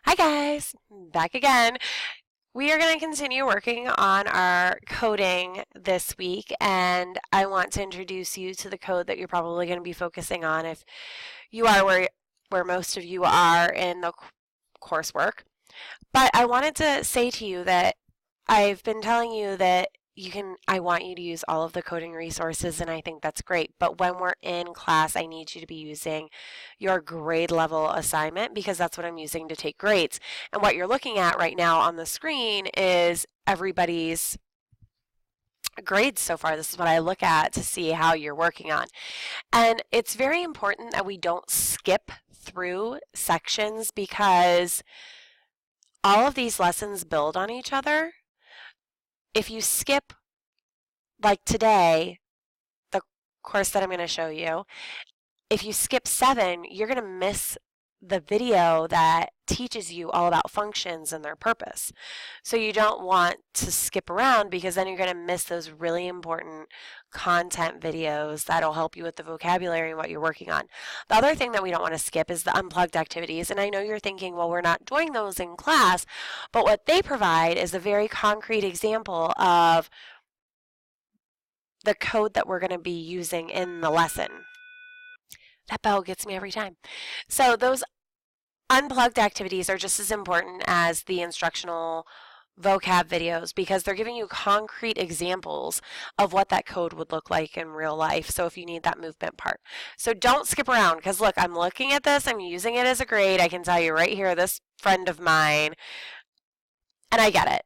Hi guys, back again. We are going to continue working on our coding this week, and I want to introduce you to the code that you're probably going to be focusing on if you are where most of you are in the coursework. But I wanted to say to you that I've been telling you that I want you to use all of the coding resources, and I think that's great. But when we're in class, I need you to be using your grade level assignment because that's what I'm using to take grades. And what you're looking at right now on the screen is everybody's grades so far. This is what I look at to see how you're working on. And it's very important that we don't skip through sections because all of these lessons build on each other. If you skip, like today, the course that I'm going to show you, if you skip 7, you're going to miss the video that teaches you all about functions and their purpose. So you don't want to skip around because then you're going to miss those really important content videos that'll help you with the vocabulary and what you're working on. The other thing that we don't want to skip is the unplugged activities. And I know you're thinking, well, we're not doing those in class, but what they provide is a very concrete example of the code that we're going to be using in the lesson. That bell gets me every time. So those unplugged activities are just as important as the instructional vocab videos because they're giving you concrete examples of what that code would look like in real life. So if you need that movement part. So don't skip around because look, I'm looking at this, I'm using it as a grade. I can tell you right here, this friend of mine, and I get it.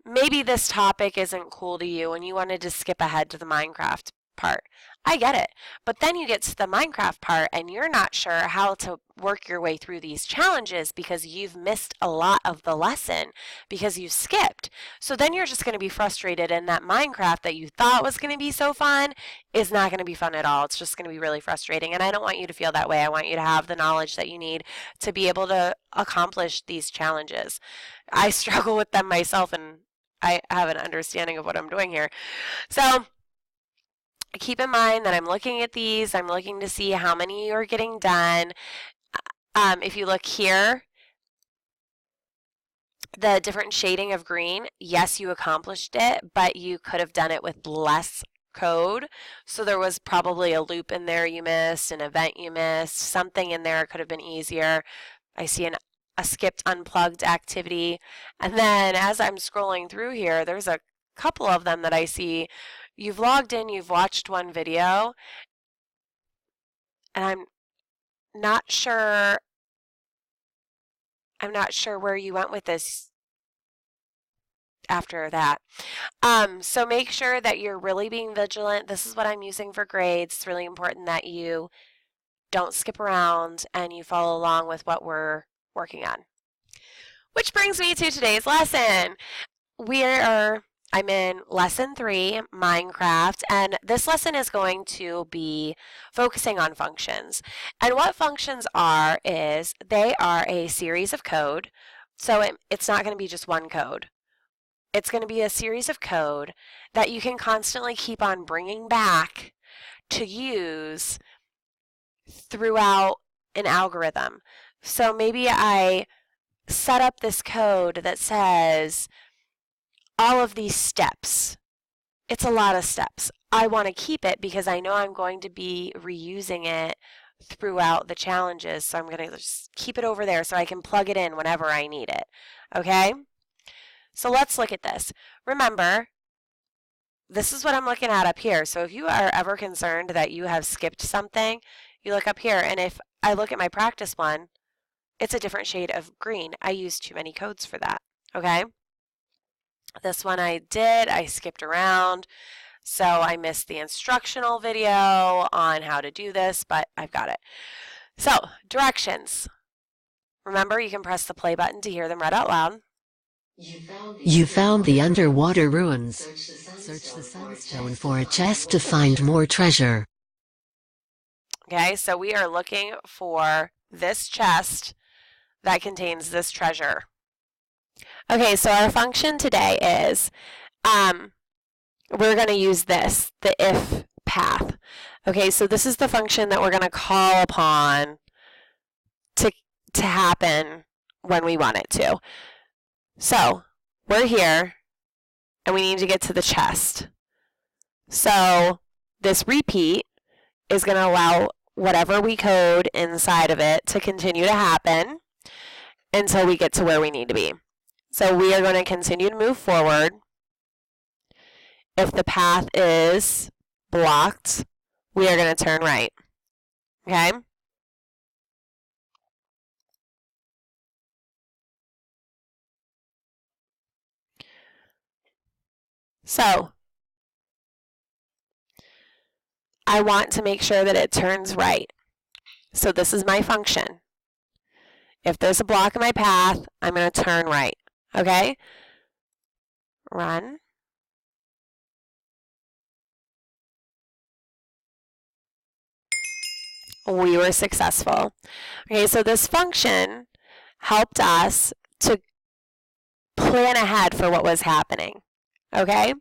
Maybe this topic isn't cool to you and you wanted to skip ahead to the Minecraft part. I get it. But then you get to the Minecraft part and you're not sure how to work your way through these challenges because you've missed a lot of the lesson because you skipped. So then you're just going to be frustrated and that Minecraft that you thought was going to be so fun is not going to be fun at all. It's just going to be really frustrating. And I don't want you to feel that way. I want you to have the knowledge that you need to be able to accomplish these challenges. I struggle with them myself and I have an understanding of what I'm doing here. So keep in mind that I'm looking at these. I'm looking to see how many you're getting done. If you look here, the different shading of green, yes, you accomplished it, but you could have done it with less code. So there was probably a loop in there you missed, an event you missed, something in there could have been easier. I see a skipped unplugged activity. And then as I'm scrolling through here, there's a couple of them that I see. You've logged in, you've watched one video, and I'm not sure where you went with this after that. So make sure that you're really being vigilant. This is what I'm using for grades. It's really important that you don't skip around and you follow along with what we're working on. Which brings me to today's lesson. I'm in lesson 3, Minecraft, and this lesson is going to be focusing on functions. And what functions are is they are a series of code. So it's not going to be just one code. It's going to be a series of code that you can constantly keep on bringing back to use throughout an algorithm. So maybe I set up this code that says all of these steps. It's a lot of steps. I want to keep it because I know I'm going to be reusing it throughout the challenges. So I'm going to just keep it over there so I can plug it in whenever I need it. Okay? So let's look at this. Remember, this is what I'm looking at up here. So if you are ever concerned that you have skipped something, you look up here. And if I look at my practice one, it's a different shade of green. I used too many codes for that. Okay? This one I skipped around, so I missed the instructional video on how to do this, but I've got it. So, directions. Remember, you can press the play button to hear them read out loud. You found the underwater ruins. Search the sandstone for a chest to find more treasure. Okay, so we are looking for this chest that contains this treasure. Okay, so our function today is we're going to use this, the if path. Okay, so this is the function that we're going to call upon to happen when we want it to. So we're here, and we need to get to the chest. So this repeat is going to allow whatever we code inside of it to continue to happen until we get to where we need to be. So we are going to continue to move forward. If the path is blocked, we are going to turn right. Okay? So I want to make sure that it turns right. So this is my function. If there's a block in my path, I'm going to turn right. Okay? Run. We were successful. Okay, so this function helped us to plan ahead for what was happening. Okay?